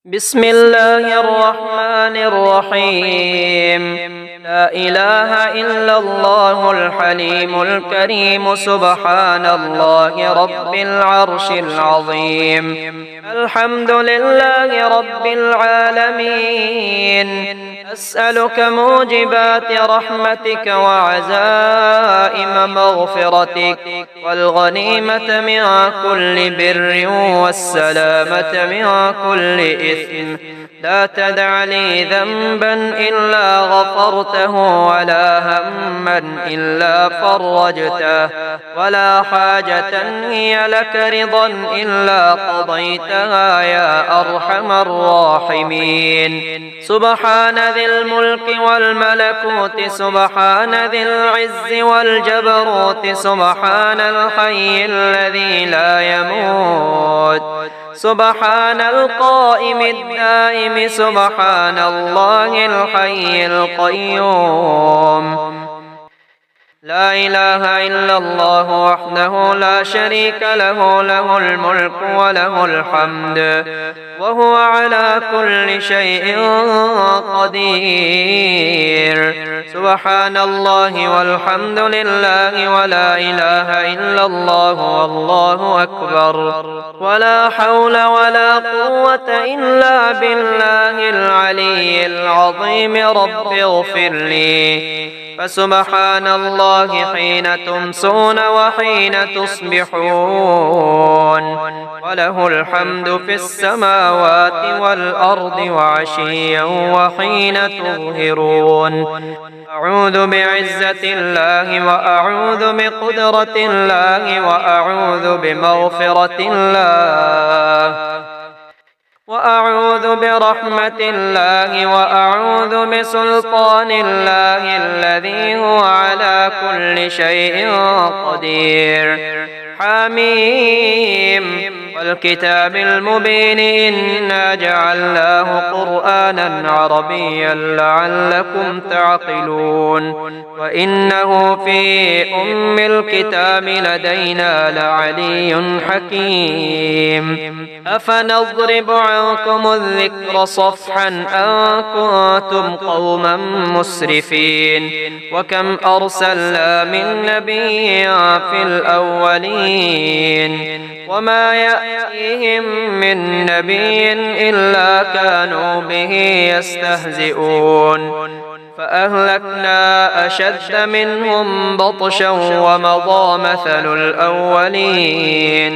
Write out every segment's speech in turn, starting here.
بسم الله الرحمن الرحيم. لا إله إلا الله الحليم الكريم سبحان الله رب العرش العظيم. الحمد لله رب العالمين. أسألك موجبات رحمتك وعزائم مغفرتك والغنيمة من كل بر والسلامة من كل إثم. لا تدع لي ذنبا إلا غفرته ولا هما إلا فرجته ولا حاجة هي لك رضا إلا قضيتها يا أرحم الراحمين. سبحان ذي الملك والملكوت سبحان ذي العز والجبروت سبحان الحي الذي لا يموت سبحان القائم الدائم سبحان الله الحي القيوم. لا إله إلا الله وحده لا شريك له له الملك وله الحمد وهو على كل شيء قدير. سبحان الله والحمد لله ولا إله إلا الله والله أكبر ولا حول ولا قوة إلا بالله العلي العظيم. رب اغفر لي. فسبحان الله حين تمسون وحين تصبحون وله الحمد في السماوات والأرض وعشيا وحين تظهرون. أعوذ بعزة الله وأعوذ بقدرة الله وأعوذ بمغفرة الله وأعوذ برحمة الله وأعوذ بسلطان الله الذي هو على كل شيء قدير. حميم. والكتاب المبين إنا جعلناه قرآنا عربيا لعلكم تعقلون. وإنه في أم الكتاب لدينا لعلي حكيم. أفنضرب عنكم الذكر صفحا أن كنتم قوما مسرفين. وكم أرسلنا من نبي في الأولين وما يأتيهم من نبي إلا كانوا به يستهزئون. فأهلكنا أشد منهم بطشا ومضى مثل الأولين.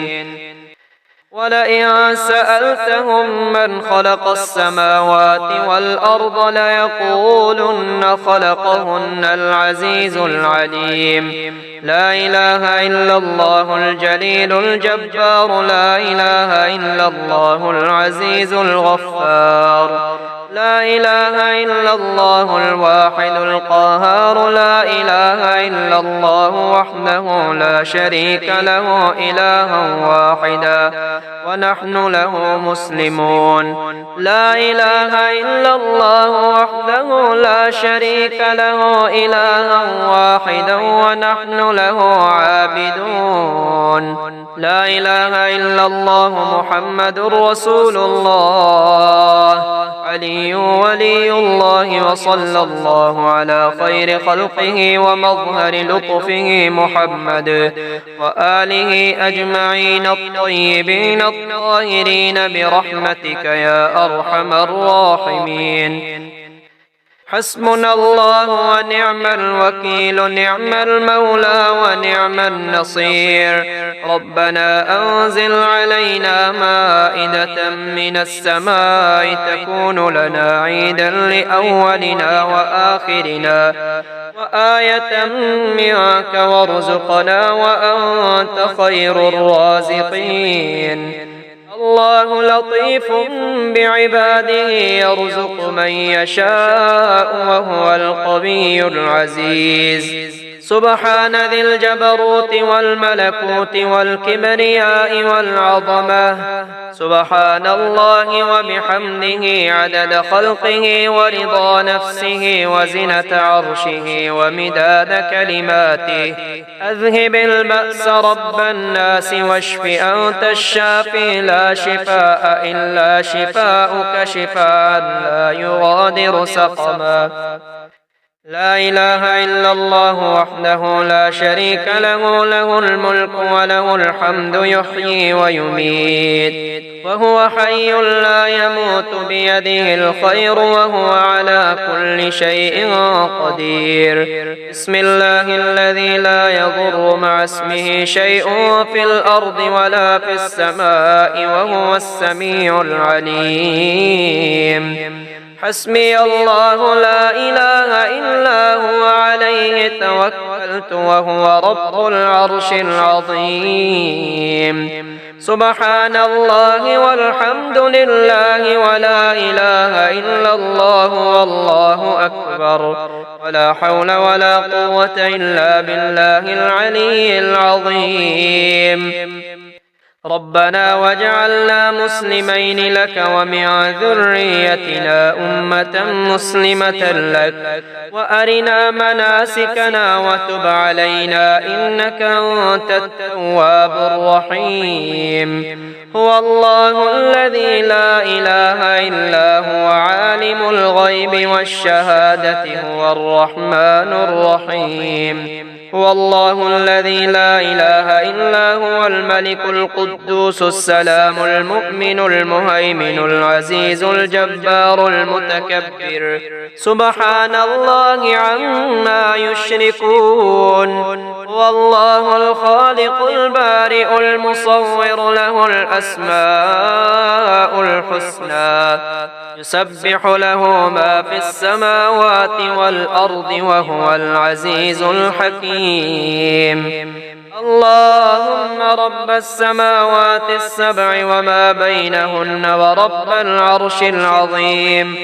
ولئن سألتهم من خلق السماوات والأرض ليقولن خلقهن العزيز العليم. لا إله إلا الله الجليل الجبار. لا إله إلا الله العزيز الغفار. لا إله إلا الله الواحد القهار. لا إله إلا الله وحده لا شريك له إلها واحدا ونحن له مسلمون. لا إله إلا الله وحده لا شريك له إلها واحدا ونحن له عابدون. لا إله إلا الله محمد رسول الله علي ولي الله. وصلى الله على خير خلقه ومظهر لطفه محمد وآله أجمعين الطيبين الطاهرين برحمتك يا أرحم الراحمين. حسبنا الله ونعم الوكيل نعم المولى ونعم النصير. ربنا أنزل علينا مائدة من السماء تكون لنا عيدا لأولنا وآخرنا وآية منك وارزقنا وأنت خير الرازقين. الله لطيف بعباده يرزق من يشاء وهو القوي العزيز. سبحان ذي الجبروت والملكوت والكبرياء والعظمة سبحان الله وبحمده عدد خلقه ورضا نفسه وزنة عرشه ومداد كلماته أذهب البأس رب الناس واشف أنت الشافي لا شفاء إلا شفاؤك شفاء لا يغادر سقما لا إله إلا الله وحده لا شريك له له الملك وله الحمد يحيي ويميت وهو حي لا يموت بيده الخير وهو على كل شيء قدير بسم الله الذي لا يضر مع اسمه شيء في الأرض ولا في السماء وهو السميع العليم حسبي الله لا إله إلا هو عليه توكلت وهو رب العرش العظيم سبحان الله والحمد لله ولا إله إلا الله والله أكبر ولا حول ولا قوة إلا بالله العلي العظيم ربنا واجعلنا مسلمين لك ومن ذريتنا أمة مسلمة لك وأرنا مناسكنا وتب علينا إنك أنت التواب الرحيم هو الله الذي لا إله إلا هو عالم الغيب والشهادة هو الرحمن الرحيم هو الله الذي لا إله إلا هو الملك القدوس السلام المؤمن المهيمن العزيز الجبار المتكبر سبحان الله عما يشركون هو الله الخالق البارئ المصور له الأسماء الحسنى يسبح له ما في السماوات والأرض وهو العزيز الحكيم اللهم رب السماوات السبع وما بينهن ورب العرش العظيم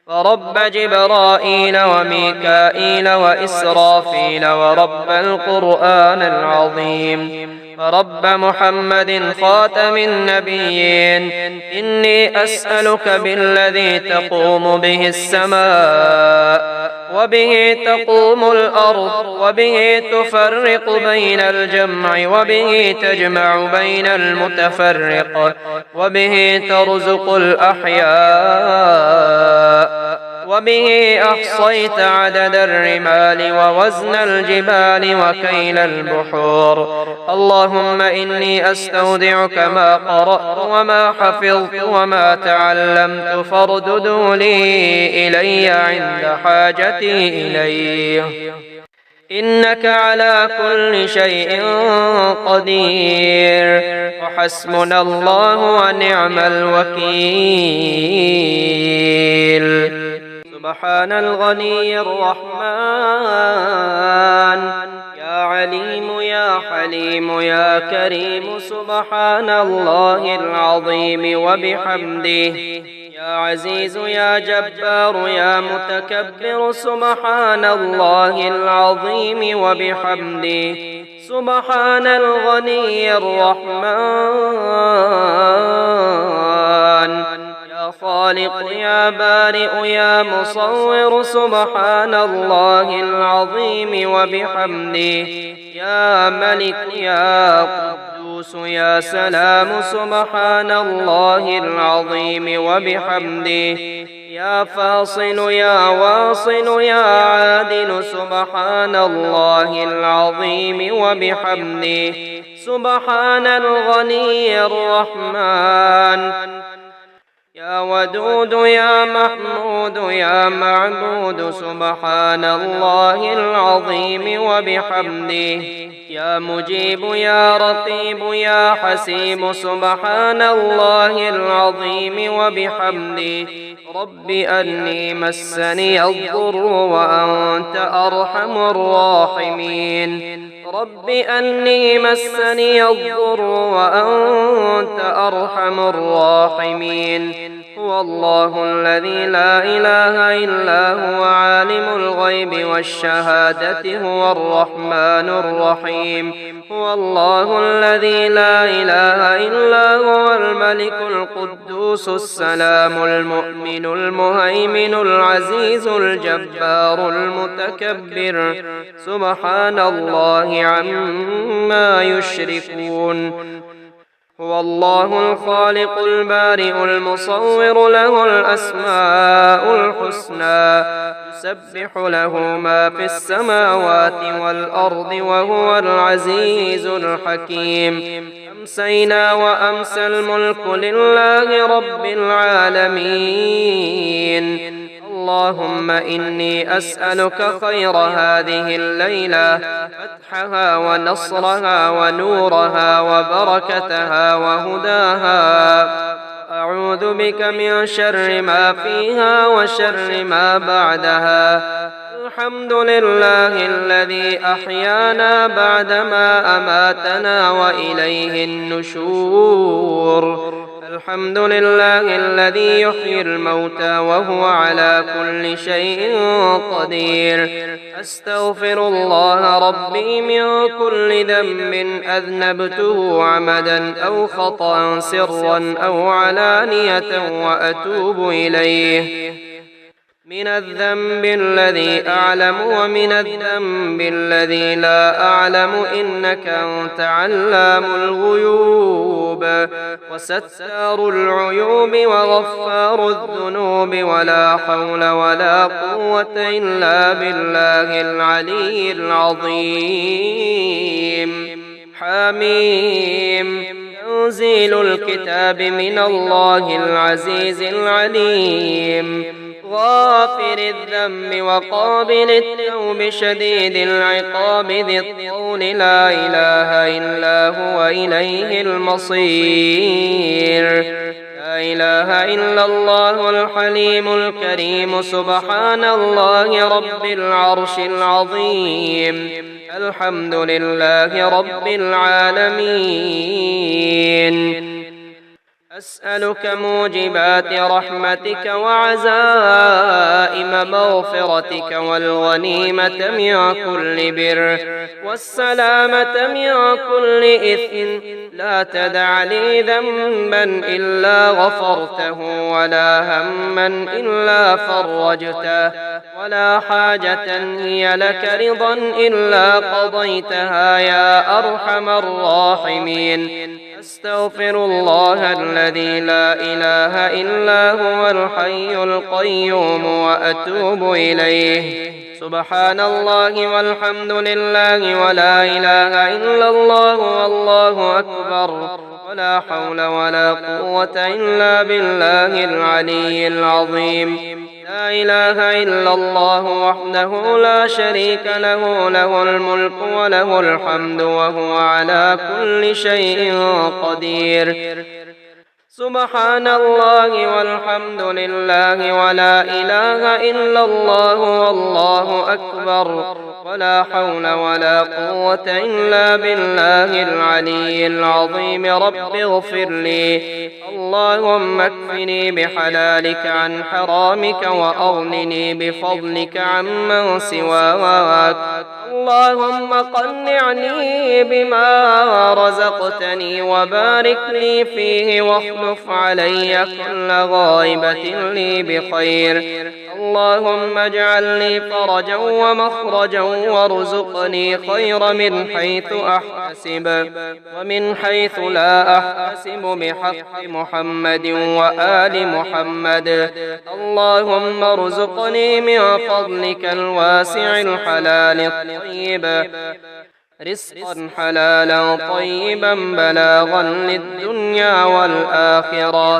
ورب جبرائيل وميكائيل وإسرافيل ورب القرآن العظيم ورب محمد خاتم النبيين إني أسألك بالذي تقوم به السماء وبه تقوم الأرض وبه تفرق بين الجمع وبه تجمع بين المتفرق وبه ترزق الأحياء وبه أحصيت عدد الرمال ووزن الجبال وكيل البحور اللهم إني أستودعك ما قرأت وما حفظت وما تعلمت فاردده لي إلي عند حاجتي إليه إنك على كل شيء قدير وحسبنا الله ونعم الوكيل سبحان الغني الرحمن يا عليم يا حليم يا كريم سبحان الله العظيم وبحمده يا عزيز يا جبار يا متكبر سبحان الله العظيم وبحمده سبحان الغني الرحمن يا خالق يا بارئ يا مصور سبحان الله العظيم وبحمده يا ملك يا قدوس يا سلام سبحان الله العظيم وبحمده يا فاصل يا واصل يا عادل سبحان الله العظيم وبحمده سبحان الغني الرحمن يا ودود يا محمود يا معبود سبحان الله العظيم وبحمده يا مجيب يا رقيب يا حسيب سبحان الله العظيم وبحمده رب أني مسني الضر وأنت أرحم الراحمين رب أني مسني الضر وأنت أرحم الراحمين هو الله الذي لا إله إلا هو عالم الغيب والشهادة هو الرحمن الرحيم هو الله الذي لا إله إلا هو الملك القدوس السلام المؤمن المهيمن العزيز الجبار المتكبر سبحان الله عما يشركون هو الله الخالق البارئ المصور له الأسماء الحسنى يسبح له ما في السماوات والأرض وهو العزيز الحكيم أمسينا وأمسى الملك لله رب العالمين اللهم إني أسألك خير هذه الليلة فتحها ونصرها ونورها وبركتها وهداها أعوذ بك من شر ما فيها وشر ما بعدها الحمد لله الذي أحيانا بعدما أماتنا وإليه النشور الحمد لله الذي يحيي الموتى وهو على كل شيء قدير أستغفر الله ربي من كل ذنب أذنبته عمدا أو خطأ سرا أو علانية وأتوب إليه من الذنب الذي أعلم ومن الذنب الذي لا أعلم إنك أنت علام الغيوب وستار العيوب وغفار الذنوب ولا حول ولا قوة إلا بالله العلي العظيم حميم تنزيل الكتاب من الله العزيز العليم غافر الذنب وقابل التوب شديد العقاب ذي الطول لا إله إلا هو إليه المصير لا إله إلا الله الحليم الكريم سبحان الله رب العرش العظيم الحمد لله رب العالمين أسألك موجبات رحمتك وعزائم مغفرتك والغنيمة من كل بر والسلامة من كل إثم لا تدع لي ذنبا إلا غفرته ولا هما إلا فرجته ولا حاجة هي لك رضا إلا قضيتها يا أرحم الراحمين أستغفر الله الذي لا إله إلا هو الحي القيوم وأتوب إليه سبحان الله والحمد لله ولا إله إلا الله والله أكبر ولا حول ولا قوة إلا بالله العلي العظيم لا إله إلا الله وحده لا شريك له له الملك وله الحمد وهو على كل شيء قدير سبحان الله والحمد لله ولا إله إلا الله والله أكبر ولا حول ولا قوة إلا بالله العلي العظيم رب اغفر لي اللهم اكفني بحلالك عن حرامك وأغنني بفضلك عمن سواك اللهم قنعني بما رزقتني وبارك لي فيه واخلف علي كل غائبة لي بخير اللهم اجعل لي فرجا ومخرجا وارزقني خير من حيث أحتسب ومن حيث لا أحتسب بحق محمد وآل محمد اللهم ارزقني من فضلك الواسع الحلال الطيب رزقا حلالا طيبا بلاغا للدنيا والآخرة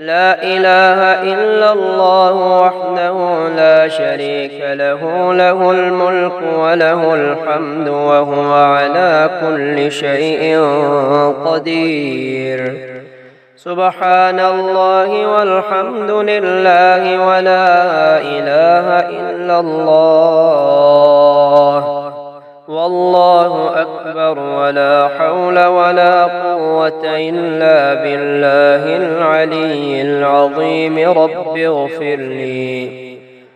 لا إله إلا الله وحده لا شريك له له الملك وله الحمد وهو على كل شيء قدير سبحان الله والحمد لله ولا إله إلا الله والله أكبر ولا حول ولا قوة إلا بالله العلي العظيم رب اغفر لي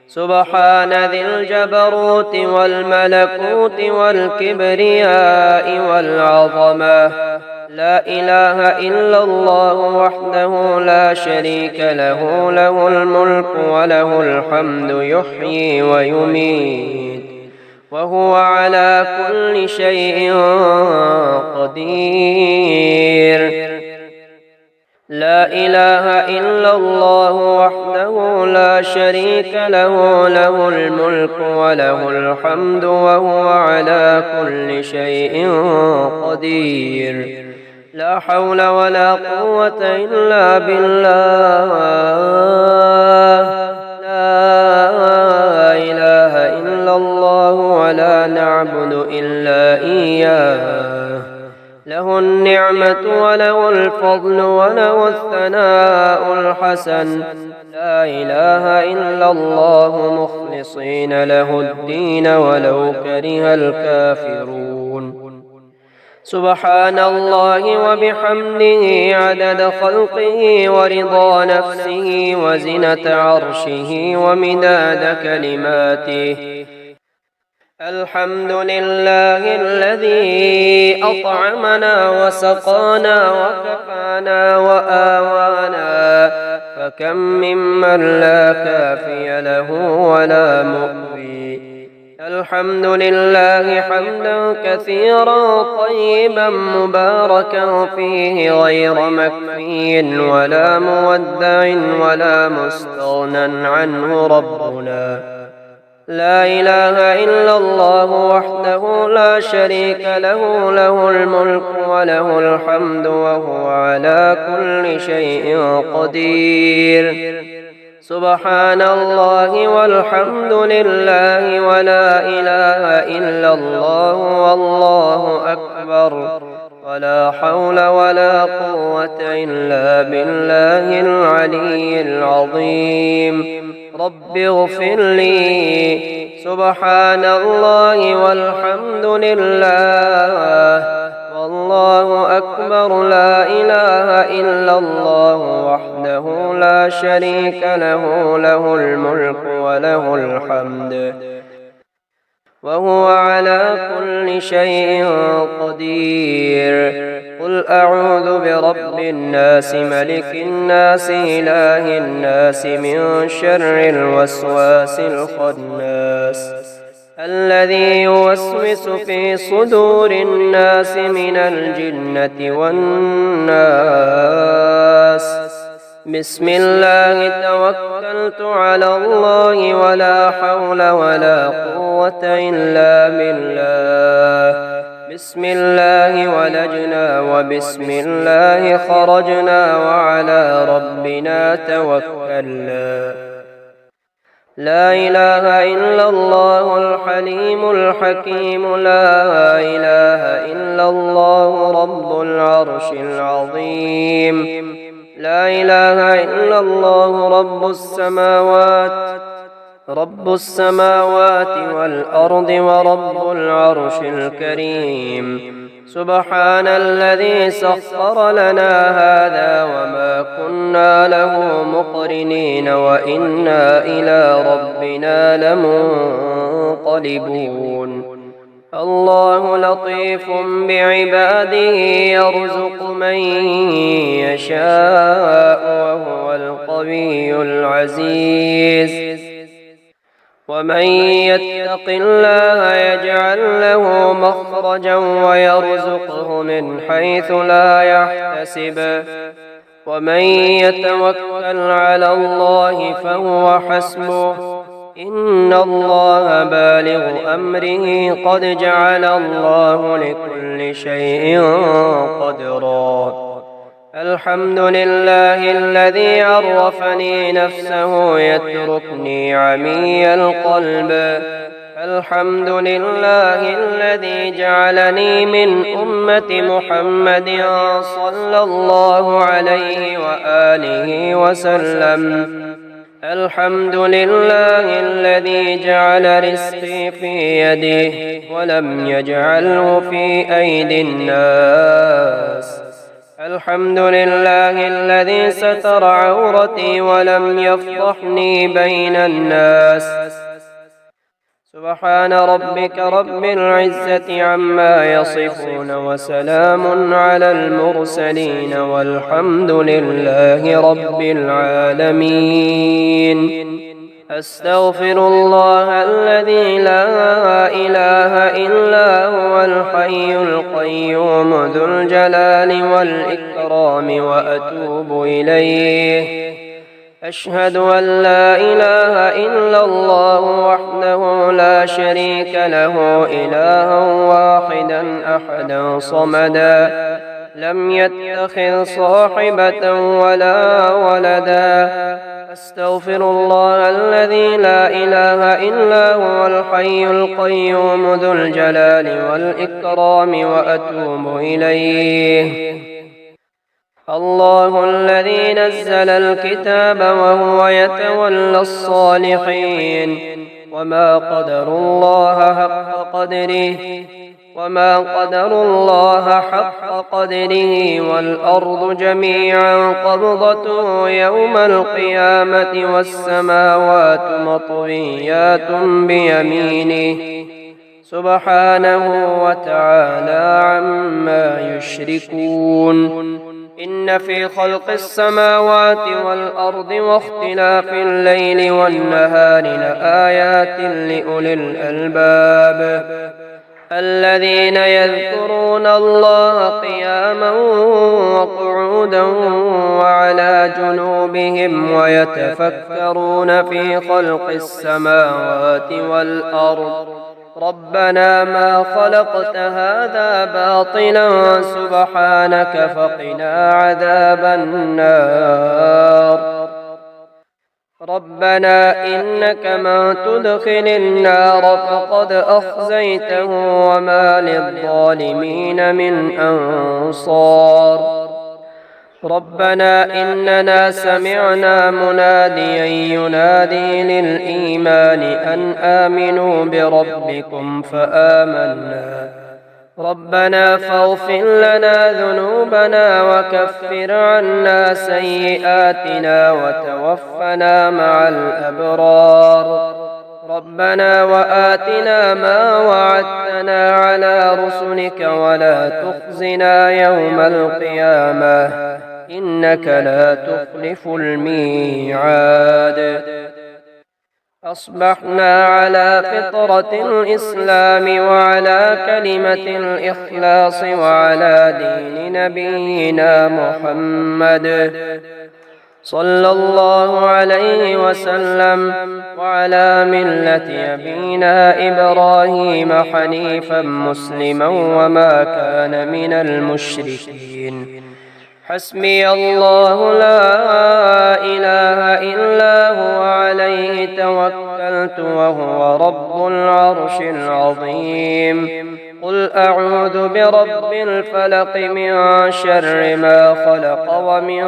سبحان ذي الجبروت والملكوت والكبرياء والعظمة لا إله إلا الله وحده لا شريك له له الملك وله الحمد يحيي ويميت وهو على كل شيء قدير لا إله إلا الله وحده لا شريك له له الملك وله الحمد وهو على كل شيء قدير لا حول ولا قوة إلا بالله لا إله إلا الله ولا نعبد إلا إياه له النعمة وله الفضل وله الثناء الحسن لا إله إلا الله مخلصين له الدين ولو كره الكافرون سبحان الله وبحمده عدد خلقه ورضا نفسه وزنة عرشه ومداد كلماته الحمد لله الذي أطعمنا وسقانا وكفانا وآوانا فكم ممن لا كافي له ولا مؤوي الحمد لله حمدا كثيرا طيبا مباركا فيه غير مكفي ولا مودع ولا مستغنى عنه ربنا لا إله إلا الله وحده لا شريك له له الملك وله الحمد وهو على كل شيء قدير سبحان الله والحمد لله ولا إله إلا الله والله أكبر ولا حول ولا قوة إلا بالله العلي العظيم رب اغفر لي سبحان الله والحمد لله والله أكبر لا إله إلا الله وحده لا شريك له له الملك وله الحمد وهو على كل شيء قدير قل أعوذ برب الناس ملك الناس إله الناس من شر الوسواس الخناس الذي يوسوس في صدور الناس من الجنة والناس بسم الله توكلت على الله ولا حول ولا قوة إلا بالله بسم الله ولجنا وبسم الله خرجنا وعلى ربنا توكلنا لا إله إلا الله الحليم الحكيم لا إله إلا الله رب العرش العظيم لا إله إلا الله رب السماوات والأرض ورب العرش الكريم سبحان الذي سخر لنا هذا وما كنا له مقرنين وإنا إلى ربنا لمنقلبون الله لطيف بعباده يرزق من يشاء وهو القوي العزيز ومن يتق الله يجعل له مخرجا ويرزقه من حيث لا يحتسب ومن يتوكل على الله فهو حسبه إن الله بالغ أمره قد جعل الله لكل شيء قدرا الحمد لله الذي عرفني نفسه يتركني عمي القلب الحمد لله الذي جعلني من أمة محمد صلى الله عليه وآله وسلم الحمد لله الذي جعل رزقي في يده ولم يجعله في أيدي الناس. الحمد لله الذي ستر عورتي ولم يفضحني بين الناس. سبحان ربك رب العزة عما يصفون وسلام على المرسلين والحمد لله رب العالمين. أستغفر الله الذي لا إله إلا هو الحي القيوم ذو الجلال والإكرام وأتوب إليه. أشهد أن لا إله إلا الله وحده لا شريك له إلها واحدا أحدا صمدا لم يتخذ صاحبة ولا ولدا. أستغفر الله الذي لا إله إلا هو الحي القيوم ذو الجلال والإكرام وأتوب إليه. الله الذي نزل الكتاب وهو يتولى الصالحين وما قدروا الله حق قدره والأرض جميعا قبضته يوم القيامة والسماوات مطويات بيمينه سبحانه وتعالى عما يشركون. إن في خلق السماوات والأرض واختلاف الليل والنهار لآيات لأولي الألباب الذين يذكرون الله قياما وقعودا وعلى جنوبهم ويتفكرون في خلق السماوات والأرض ربنا ما خلقت هذا باطلا سبحانك فقنا عذاب النار. ربنا إنك من تدخل النار فقد أخزيته وما للظالمين من أنصار. ربنا إننا سمعنا مناديا ينادي للإيمان أن آمنوا بربكم فآمنا. ربنا فاغفر لنا ذنوبنا وكفر عنا سيئاتنا وتوفنا مع الأبرار. ربنا وآتنا ما وعدتنا على رسلك ولا تخزنا يوم القيامة إنك لا تخلف الميعاد. أصبحنا على فطرة الإسلام وعلى كلمة الإخلاص وعلى دين نبينا محمد صلى الله عليه وسلم وعلى ملة أبينا إبراهيم حنيفا مسلما وما كان من المشركين. حسبي الله لا إله إلا هو عليه توكلت وهو رب العرش العظيم. قل أعوذ برب الفلق من شر ما خلق ومن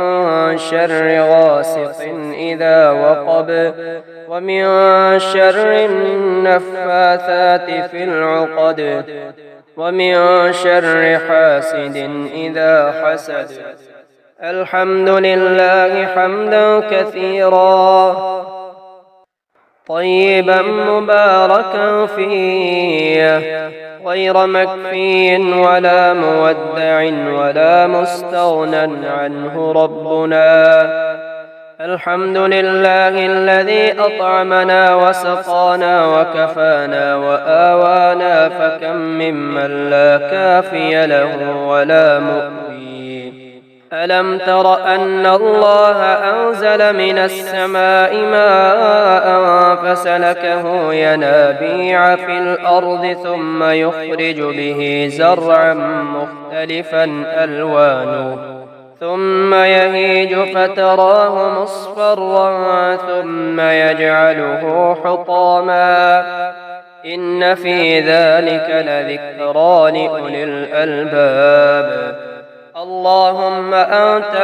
شر غاسق إذا وقب ومن شر النفاثات في العقد ومن شر حاسد إذا حسد. الحمد لله حمدا كثيرا طيبا مباركا فيه غير مكفي ولا مودع ولا مستغنى عنه ربنا. الحمد لله الذي أطعمنا وسقانا وكفانا وآوانا فكم ممن لا كافي له ولا مؤوي. ألم تر أن الله أنزل من السماء ماء فسلكه ينابيع في الأرض ثم يخرج به زرعا مختلفا ألوانه ثم يهيج فتراه مصفرا ثم يجعله حطاما إن في ذلك لذكرى لأولي الألباب. اللهم أنت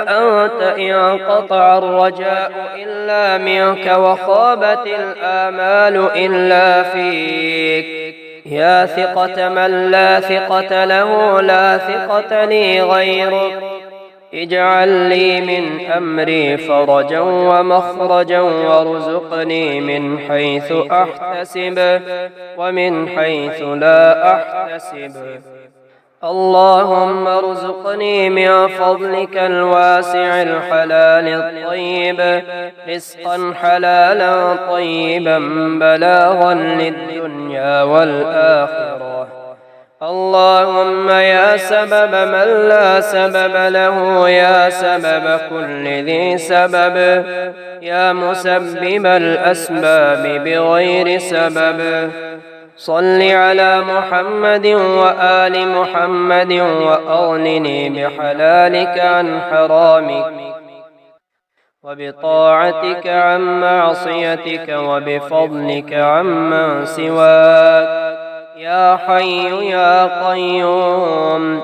انقطع الرجاء إلا منك وخابت الآمال إلا فيك يا ثقة من لا ثقة له لا ثقة لي غيرك اجعل لي من أمري فرجا ومخرجا وارزقني من حيث أحتسب ومن حيث لا أحتسب اللهم ارزقني من فضلك الواسع الحلال الطيب رزقا حلالا طيبا بلاغا للدنيا والآخرة اللهم يا سبب من لا سبب له يا سبب كل ذي سبب يا مسبب الأسباب بغير سبب صل على محمد وآل محمد وأغنني بحلالك عن حرامك وبطاعتك عن معصيتك وبفضلك عمن سواك يا حي يا قيوم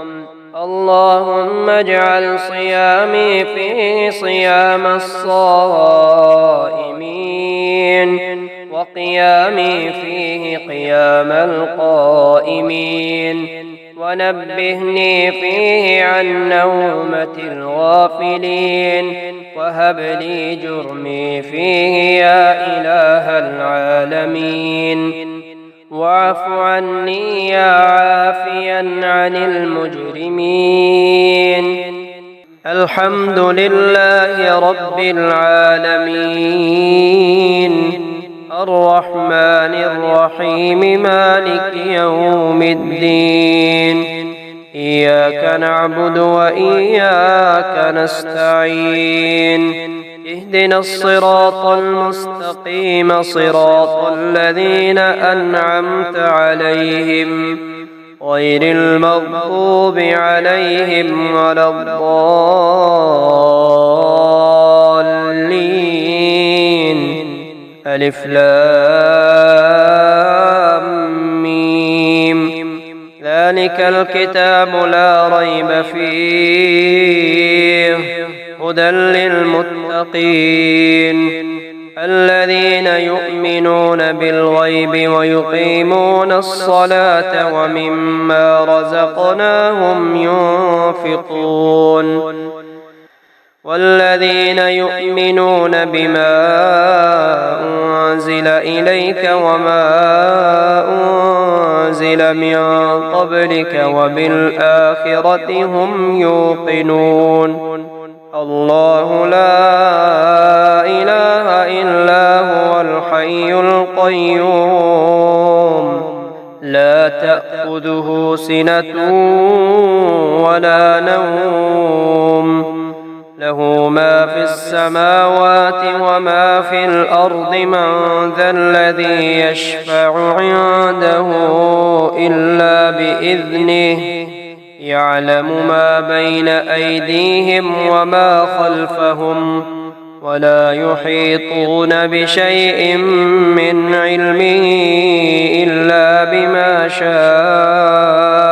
اللهم اجعل صيامي فيه صيام الصائمين وقيامي فيه قيام القائمين ونبهني فيه عن نومة الغافلين وهب لي جرمي فيه يا إله العالمين واعف عني يا عافيا عن المجرمين الحمد لله رب العالمين الرحمن الرحيم مالك يوم الدين إياك نعبد وإياك نستعين اهدنا الصراط المستقيم صراط الذين أنعمت عليهم غير المغضوب عليهم ولا الضالين ألف لام ميم ذلك الكتاب لا ريب فيه هدى للمتقين الذين يؤمنون بالغيب ويقيمون الصلاة ومما رزقناهم ينفقون والذين يؤمنون بما أنزل إليك وما أنزل من قبلك وبالآخرة هم يوقنون الله لا إله إلا هو الحي القيوم لا تأخذه سنة ولا نوم له ما في السماوات وما في الأرض من ذا الذي يشفع عنده إلا بإذنه يعلم ما بين أيديهم وما خلفهم ولا يحيطون بشيء من علمه إلا بما شاء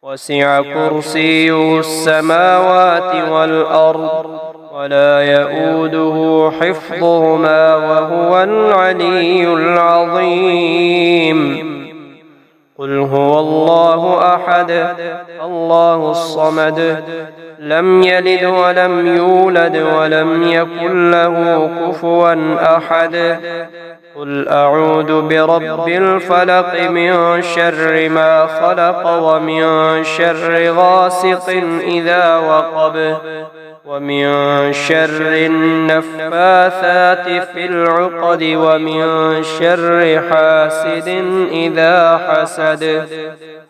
وسع كرسيه السماوات والأرض ولا يؤوده حفظهما وهو العلي العظيم قل هو الله أحد الله الصمد لم يلد ولم يولد ولم يكن له كفوا أحد قل أعوذ برب الفلق من شر ما خلق ومن شر غاسق إذا وقب ومن شر النفاثات في العقد ومن شر حاسد إذا حسد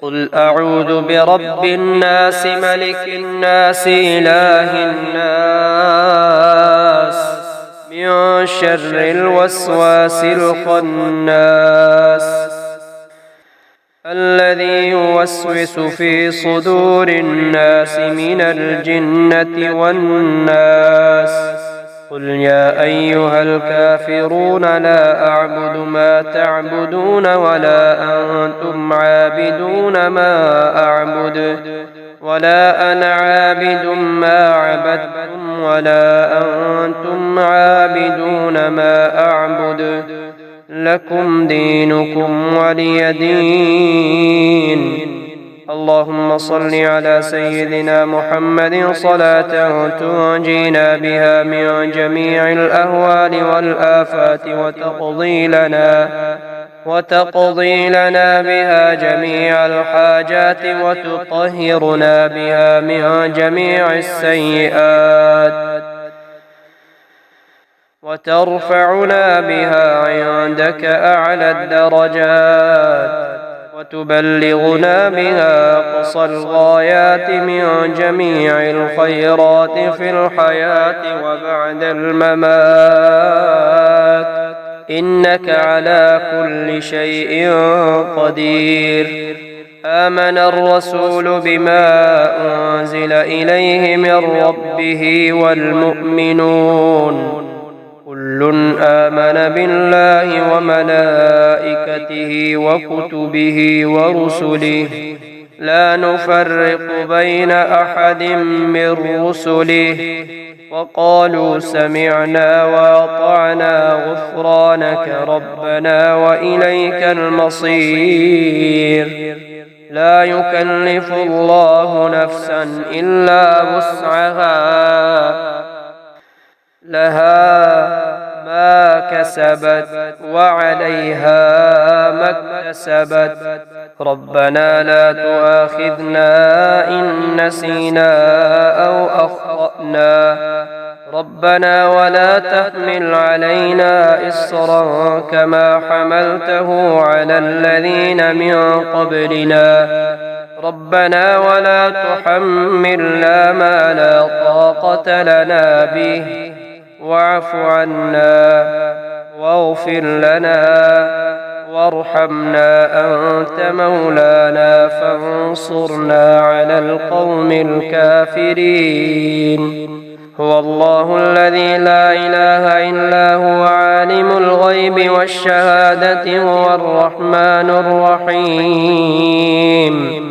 قل أعوذ برب الناس ملك الناس إله الناس من شر الوسواس الخناس الذي يوسوس في صدور الناس من الجنة والناس قل يا أيها الكافرون لا أعبد ما تعبدون ولا أنتم عابدون ما أعبد ولا أنا عابد ما عبدتم ولا أنتم عابدون ما أعبد لكم دينكم ولي دين. اللهم صل على سيدنا محمد صلاة تنجينا بها من جميع الأهوال والآفات وتقضي لنا بها جميع الحاجات وتطهرنا بها من جميع السيئات وترفعنا بها عندك أعلى الدرجات وتبلغنا بها أقصى الغايات من جميع الخيرات في الحياة وبعد الممات، إنك على كل شيء قدير. آمن الرسول بما أنزل إليه من ربه والمؤمنون كل آمن بالله وملائكته وكتبه ورسله لا نفرق بين أحد من رسله وقالوا سمعنا وأطعنا غفرانك ربنا وإليك المصير. لا يكلف الله نفسا إلا وسعها لها ما كسبت وعليها ما اكتسبت. ربنا لا تؤاخذنا إن نسينا أو أخطأنا ربنا ولا تحمل علينا إصرا كما حملته على الذين من قبلنا ربنا ولا تحملنا ما لا طاقة لنا به واعف عنا واغفر لنا وارحمنا أنت مولانا فانصرنا على القوم الكافرين. هو الله الذي لا إله إلا هو عالم الغيب والشهادة هو الرحمن الرحيم.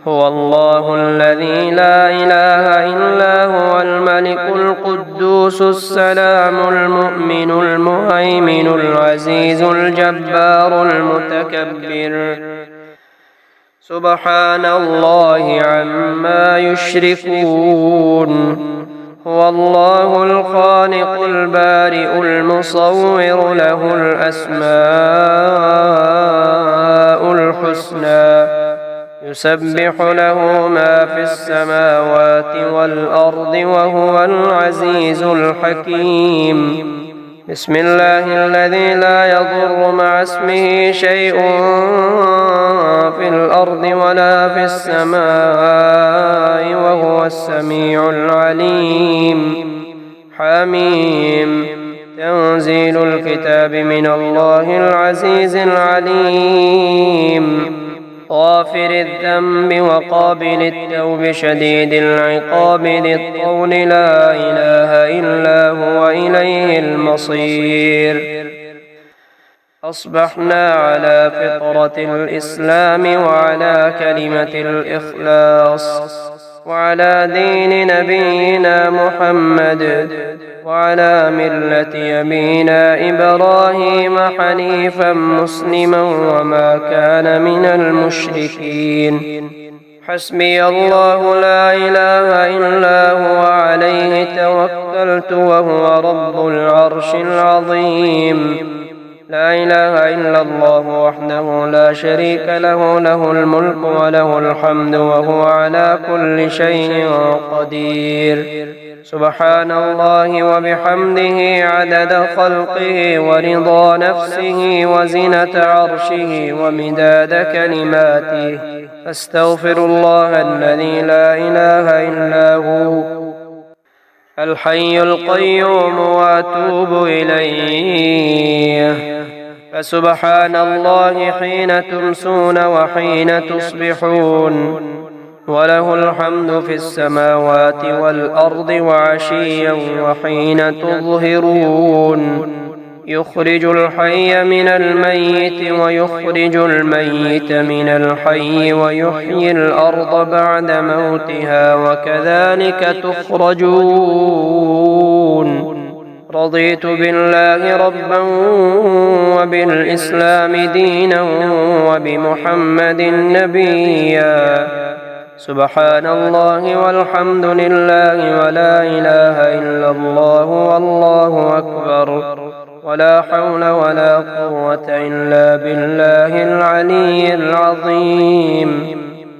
هو الله الذي لا إله إلا هو الملك القدوس السلام المؤمن المهيمن العزيز الجبار المتكبر سبحان الله عما يشركون. هو الله الخالق البارئ المصور له الأسماء الحسنى يسبح له ما في السماوات والأرض وهو العزيز الحكيم. بسم الله الذي لا يضر مع اسمه شيء في الأرض ولا في السماء وهو السميع العليم. حميم. تنزيل الكتاب من الله العزيز العليم. غافر الذنب وقابل التوب شديد العقاب ذي الطول لا إله إلا هو إليه المصير. أصبحنا على فطرة الإسلام وعلى كلمة الإخلاص وعلى دين نبينا محمد وعلى ملة أبينا إبراهيم حنيفا مسلما وما كان من المشركين. حسبي الله لا إله إلا هو عليه توكلت وهو رب العرش العظيم. لا إله إلا الله وحده لا شريك له له الملك وله الحمد وهو على كل شيء قدير. سبحان الله وبحمده عدد خلقه ورضا نفسه وزنة عرشه ومداد كلماته. أستغفر الله الذي لا إله إلا هو الحي القيوم وأتوب إليه. فسبحان الله حين تمسون وحين تصبحون وله الحمد في السماوات والأرض وعشيا وحين تظهرون يخرج الحي من الميت ويخرج الميت من الحي ويحيي الأرض بعد موتها وكذلك تخرجون رضيت بالله ربا وبالإسلام دينا وبمحمد نبيا سبحان الله والحمد لله ولا إله إلا الله والله أكبر ولا حول ولا قوة إلا بالله العلي العظيم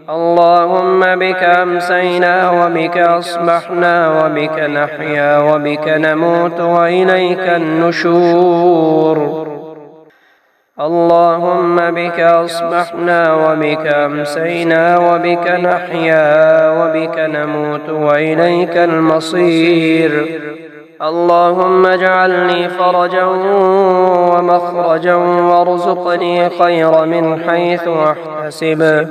اللهم بك أمسينا وبك أصبحنا وبك نحيا وبك نموت وإليك النشور اللهم بك أصبحنا وبك أمسينا وبك نحيا وبك نموت وإليك المصير اللهم اجعل لي فرجا ومخرجا وارزقني خير من حيث أحتسب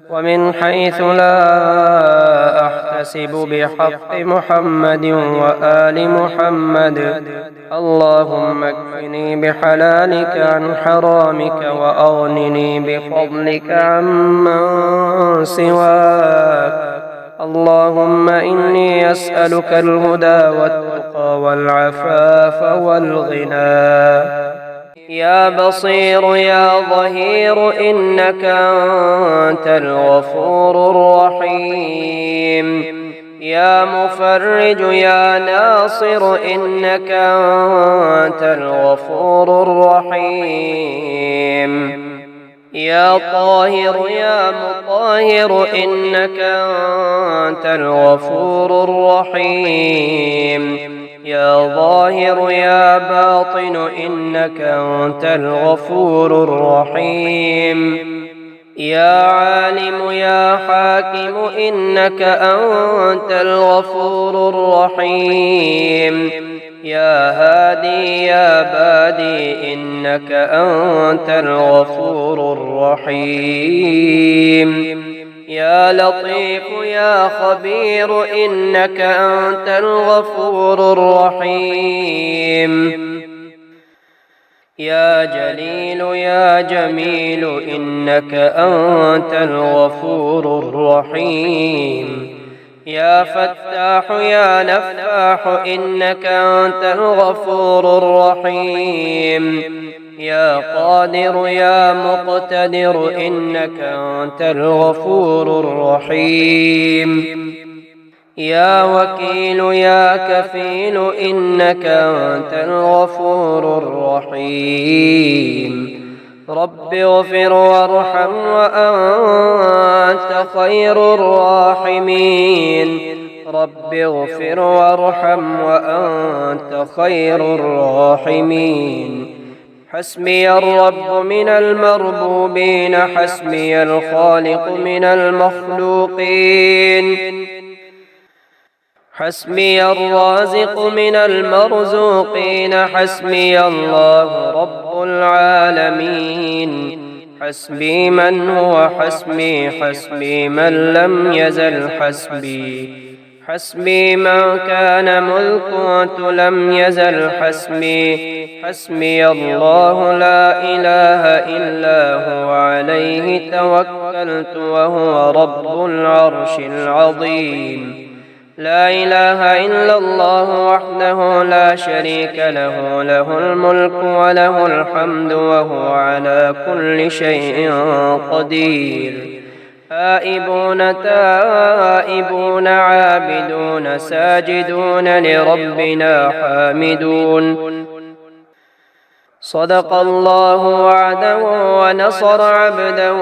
ومن حيث لا أحتسب بحق محمد وآل محمد اللهم اكفني بحلالك عن حرامك وأغنني بفضلك عمن سواك اللهم إني أسألك الهدى والتقى والعفاف والغنى يا بصير يا ظهير إنك أنت الغفور الرحيم يا مفرج يا ناصر إنك أنت الغفور الرحيم يا طاهر يا مطهر إنك أنت الغفور الرحيم يا ظاهر يا باطن إنك أنت الغفور الرحيم يا عالم يا حاكم إنك أنت الغفور الرحيم يا هادي يا بادي إنك أنت الغفور الرحيم يا لطيف يا خبير إنك أنت الغفور الرحيم يا جليل يا جميل إنك أنت الغفور الرحيم يا فتاح يا نفاح إنك أنت الغفور الرحيم يا قادر يا مقتدر إنك أنت الغفور الرحيم يا وكيل يا كفيل إنك أنت الغفور الرحيم رب اغفر وارحم وأنت خير الراحمين رب اغفر وارحم وأنت خير الراحمين حسبي الرب من المربوبين حسبي الخالق من المخلوقين حسبي الرازق من المرزوقين حسبي الله رب العالمين حسبي من هو حسبي حسبي من لم يزل حسبي حسبي من كان ملكوت لم يزل حسبي حسبي الله لا إله إلا هو عليه توكلت وهو رب العرش العظيم لا إله إلا الله وحده لا شريك له له الملك وله الحمد وهو على كل شيء قدير آئبون تائبون عابدون ساجدون لربنا حامدون صدق الله وعده ونصر عبده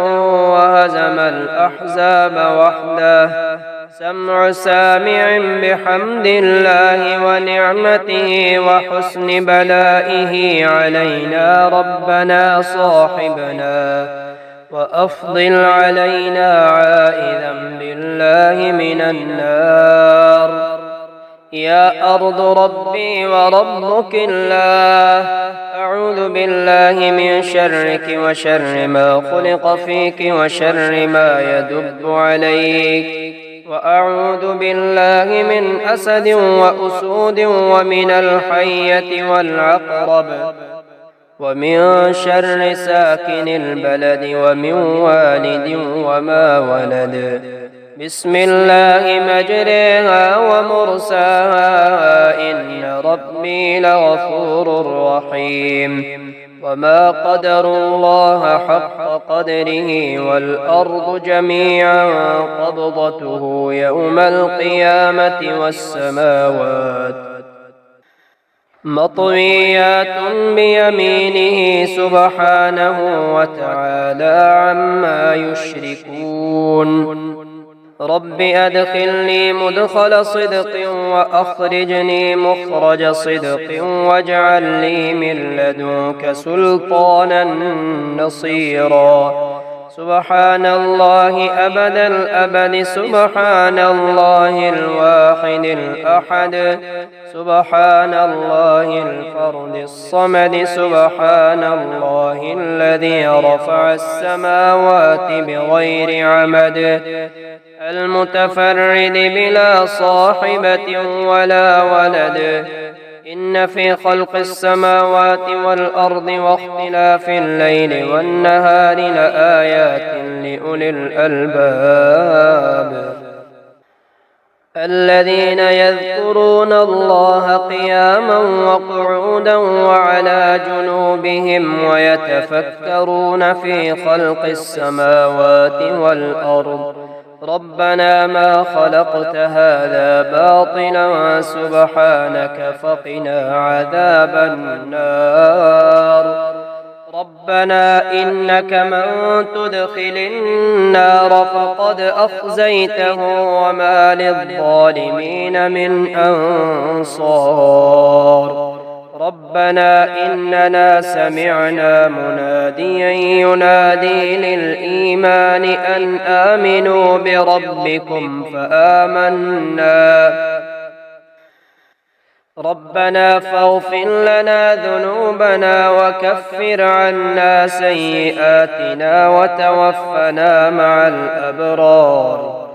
وهزم الأحزاب وحده سمع سامع بحمد الله ونعمته وحسن بلائه علينا ربنا صاحبنا وأفضل علينا عائذا بالله من النار يا أرض ربي وربك الله، أعوذ بالله من شرك وشر ما خلق فيك وشر ما يدب عليك، وأعوذ بالله من أسد وأسود ومن الحية والعقرب ومن شر ساكن البلد ومن والد وما ولد. بسم الله مجريها ومرساها، إن ربي لغفور رحيم. وما قدر الله حق قدره، والأرض جميعا قبضته يوم القيامة والسماوات مطويات بيمينه سبحانه وتعالى عما يشركون. رب أدخلني مدخل صدق وأخرجني مخرج صدق واجعل لي من لدنك سلطانا نصيرا. سبحان الله أبد الأبد، سبحان الله الواحد الأحد، سبحان الله الفرد الصمد، سبحان الله الذي رفع السماوات بغير عمد، المتفرد بلا صاحبة ولا ولد. إن في خلق السماوات والأرض واختلاف الليل والنهار لآيات لأولي الألباب، الذين يذكرون الله قياما وقعودا وعلى جنوبهم ويتفكرون في خلق السماوات والأرض. ربنا ما خلقت هذا باطلا سبحانك فقنا عذاب النار. ربنا إنك من تدخل النار فقد أخزيته وما للظالمين من أنصار. ربنا إننا سمعنا مناديا ينادي للإيمان أن آمنوا بربكم فآمنا. ربنا فاغفر لنا ذنوبنا وكفر عنا سيئاتنا وتوفنا مع الأبرار.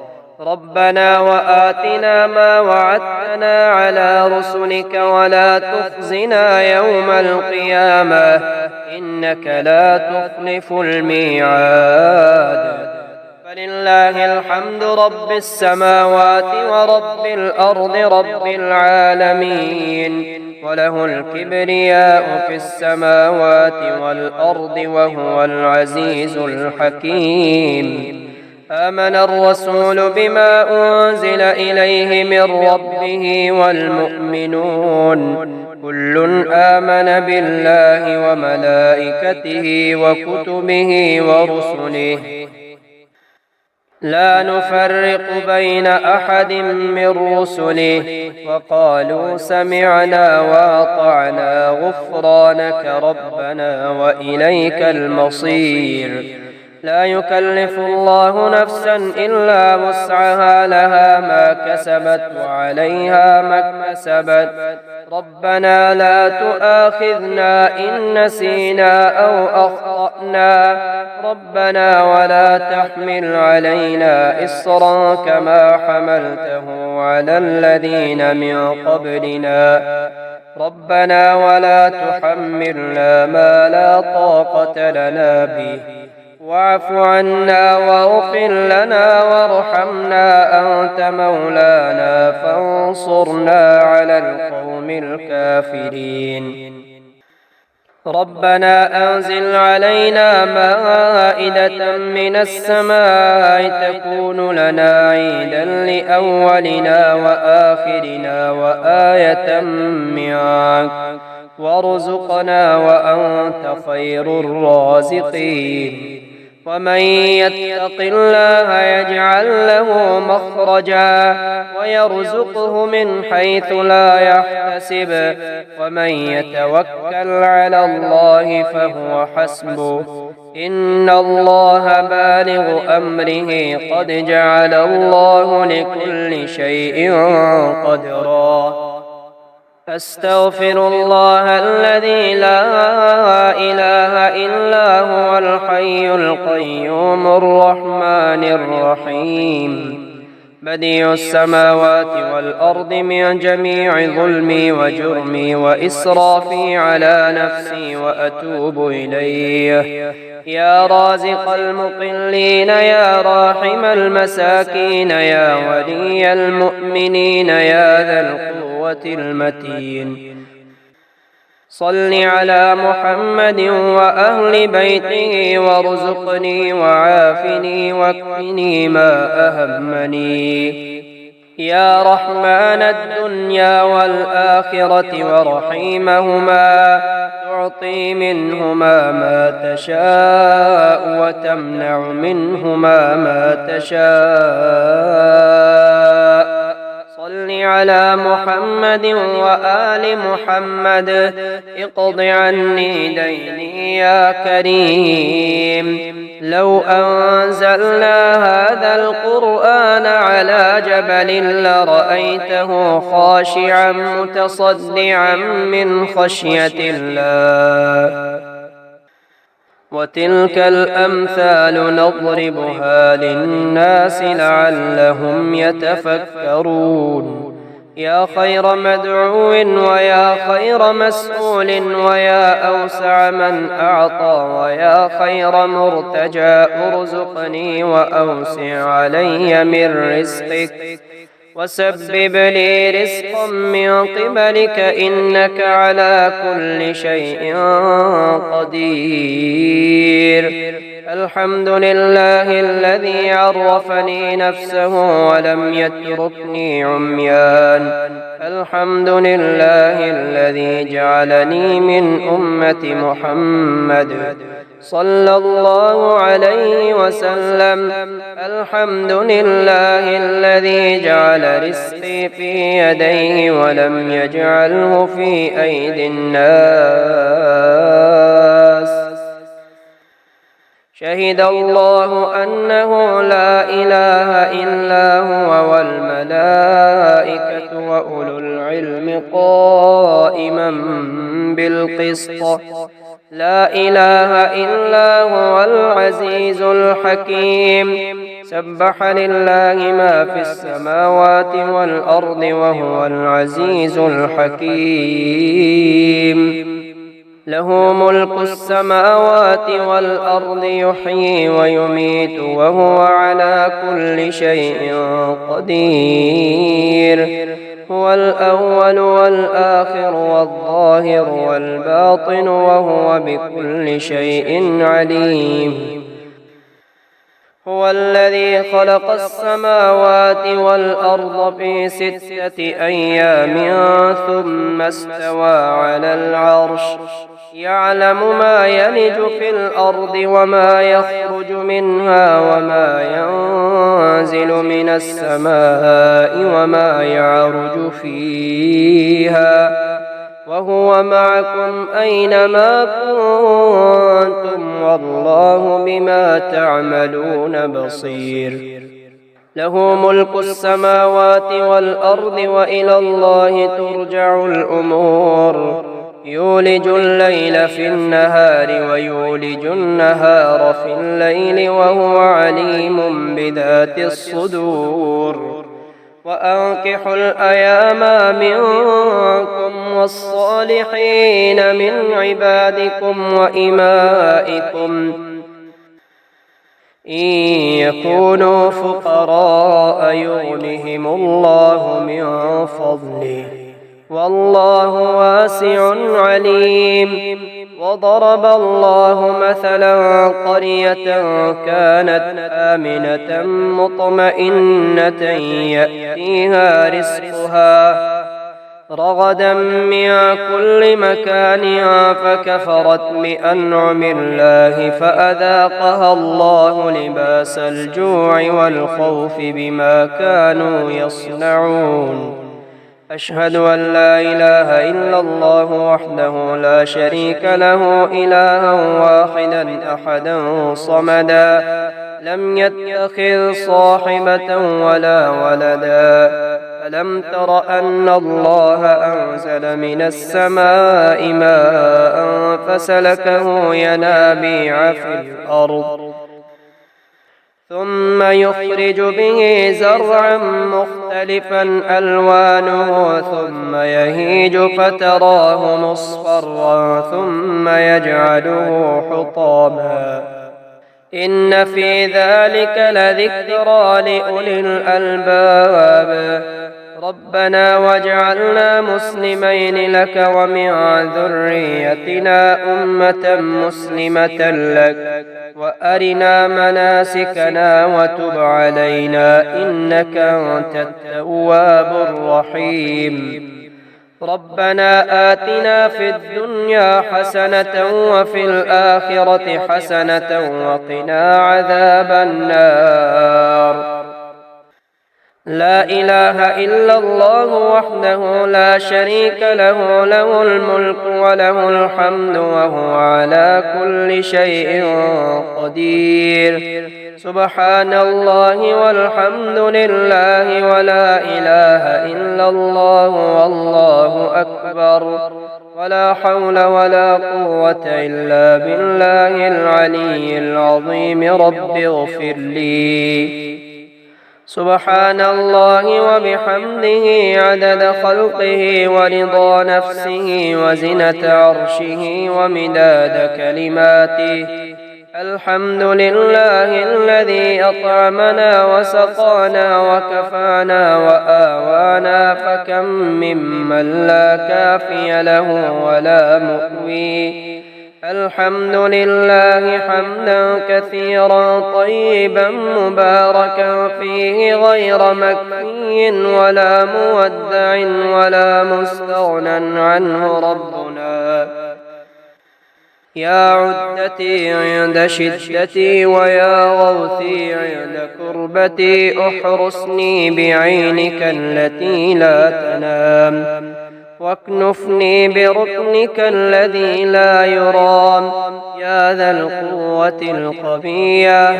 ربنا وآتنا ما وعدتنا على رسلك ولا تخزنا يوم القيامة إنك لا تخلف الميعاد. فلله الحمد رب السماوات ورب الأرض رب العالمين، وله الكبرياء في السماوات والأرض وهو العزيز الحكيم. آمن الرسول بما أنزل إليه من ربه والمؤمنون كل آمن بالله وملائكته وكتبه ورسله لا نفرق بين أحد من رسله وقالوا سمعنا وأطعنا غفرانك ربنا وإليك المصير. لا يكلف الله نفسا إلا وسعها، لها ما كسبت وعليها ما اكتسبت. ربنا لا تؤاخذنا إن نسينا أو أخطأنا، ربنا ولا تحمل علينا إصرا كما حملته على الذين من قبلنا. ربنا ولا تحملنا ما لا طاقة لنا به، واعف عنا واغفر لنا وارحمنا أنت مولانا فانصرنا على القوم الكافرين. ربنا أنزل علينا مائدة من السماء تكون لنا عيدا لأولنا وآخرنا وآية منك وارزقنا وأنت خير الرازقين. ومن يتق الله يجعل له مخرجا ويرزقه من حيث لا يحتسب، ومن يتوكل على الله فهو حسبه إن الله بالغ أمره قد جعل الله لكل شيء قدرا أستغفر الله الذي لا إله إلا هو الحي القيوم الرحمن الرحيم بديع السماوات والأرض من جميع ظلمي وجرمي وإسرافي على نفسي وأتوب إليه يا رازق المقلين يا راحم المساكين يا ولي المؤمنين يا ذا القوة المتين صل على محمد وأهل بيته وارزقني وعافني واكفني ما أهمني يا رحمن الدنيا والآخرة ورحيمهما تعطي منهما ما تشاء وتمنع منهما ما تشاء صل على محمد وآل محمد اقض عني ديني يا كريم لو أنزلنا هذا القرآن على جبل لرأيته خاشعا متصدعا من خشية الله وتلك الأمثال نضربها للناس لعلهم يتفكرون يا خير مدعو ويا خير مسؤول ويا أوسع من أعطى ويا خير مرتجى ارزقني وأوسع علي من رزقك وسبب لي رزقا من قبلك إنك على كل شيء قدير الحمد لله الذي عرفني نفسه ولم يتركني عميان الحمد لله الذي جعلني من أمة محمد صلى الله عليه وسلم الحمد لله الذي جعل رزقي في يديه ولم يجعله في أيدي الناس شهد الله أنه لا إله إلا هو والملائكة وأولو العلم قائما بالقسط لا إله إلا هو العزيز الحكيم سبح لله ما في السماوات والأرض وهو العزيز الحكيم له ملك السماوات والأرض يحيي ويميت وهو على كل شيء قدير هو الأول والآخر والظاهر والباطن وهو بكل شيء عليم هو الذي خلق السماوات والأرض في 6 أيام ثم استوى على العرش يعلم ما يلج في الأرض وما يخرج منها وما ينزل من السماء وما يعرج فيها وهو معكم أينما كنتم والله بما تعملون بصير له ملك السماوات والأرض وإلى الله ترجع الأمور يولج الليل في النهار ويولج النهار في الليل وهو عليم بذات الصدور وأنكحوا الأيام منكم والصالحين من عبادكم وإمائكم إن يكونوا فقراء يغنهم الله من فضله والله واسع عليم وضرب الله مثلا قرية كانت آمنة مطمئنة يأتيها رزقها رغدا من كل مكان فكفرت بأنعم الله فأذاقها الله لباس الجوع والخوف بما كانوا يصنعون أشهد أن لا إله إلا الله وحده لا شريك له إلها واحدا أحدا صمدا لم يتخذ صاحبة ولا ولدا ألم تر أن الله أنزل من السماء ماء فسلكه ينابيع في الأرض ثم يخرج به زرعا مختلفا ألوانه ثم يهيج فتراه مصفرا ثم يجعله حطاما إن في ذلك لذكرى لأولي الألباب ربنا واجعلنا مسلمين لك ومن ذريتنا أمة مسلمة لك وأرنا مناسكنا وتب علينا إنك أنت التواب الرحيم ربنا آتنا في الدنيا حسنة وفي الآخرة حسنة وقنا عذاب النار لا إله إلا الله وحده لا شريك له له الملك وله الحمد وهو على كل شيء قدير سبحان الله والحمد لله ولا إله إلا الله والله أكبر ولا حول ولا قوة إلا بالله العلي العظيم رب اغفر لي سبحان الله وبحمده عدد خلقه ورضا نفسه وزنة عرشه ومداد كلماته الحمد لله الذي أطعمنا وسقانا وكفانا وآوانا فكم ممن لا كافي له ولا مؤوي الحمد لله حمدا كثيرا طيبا مباركا فيه غير مكفي ولا مودع ولا مستغنى عنه ربنا يا عدتي عند شدتي ويا غوثي عند كربتي احرسني بعينك التي لا تنام واكنفني بركنك الذي لا يرام يا ذا القوة القوية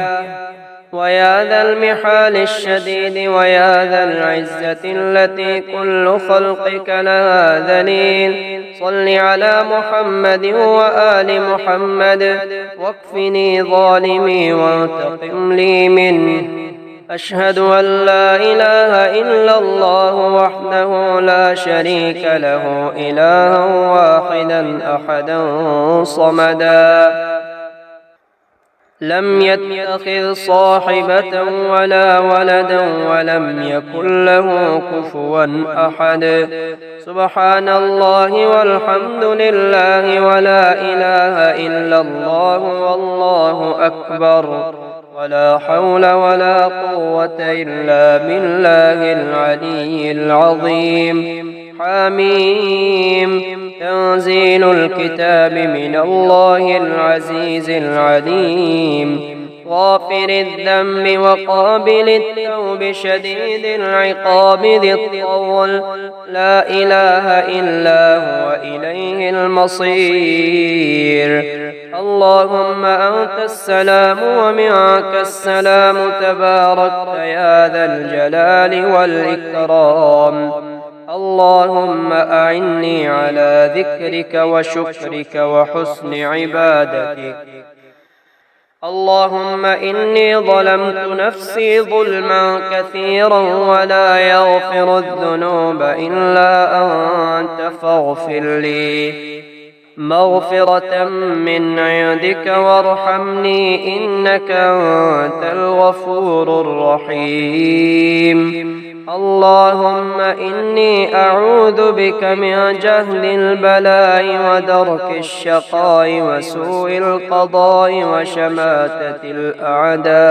ويا ذا المحال الشديد ويا ذا العزة التي كل خلقك لها ذليل صل على محمد وآل محمد واكفني ظالمي وانتقم لي منه أشهد أن لا إله إلا الله وحده لا شريك له إلها واحدا أحدا صمدا لم يتخذ صاحبة ولا ولدا ولم يكن له كفوا أحد سبحان الله والحمد لله ولا إله إلا الله والله أكبر ولا حول ولا قوة إلا بالله العلي العظيم حميم تنزيل الكتاب من الله العزيز العليم غافر الذنب وقابل التوب شديد العقاب ذي الطول لا إله إلا هو إليه المصير اللهم أنت السلام ومنك السلام تباركت يا ذا الجلال والإكرام اللهم أعني على ذكرك وشكرك وحسن عبادتك اللهم إني ظلمت نفسي ظلما كثيرا ولا يغفر الذنوب إلا أنت فاغفر لي مغفرة من عندك وارحمني إنك أنت الغفور الرحيم اللهم إني أعوذ بك من جهل البلاء ودرك الشقاء وسوء القضاء وشماتة الأعداء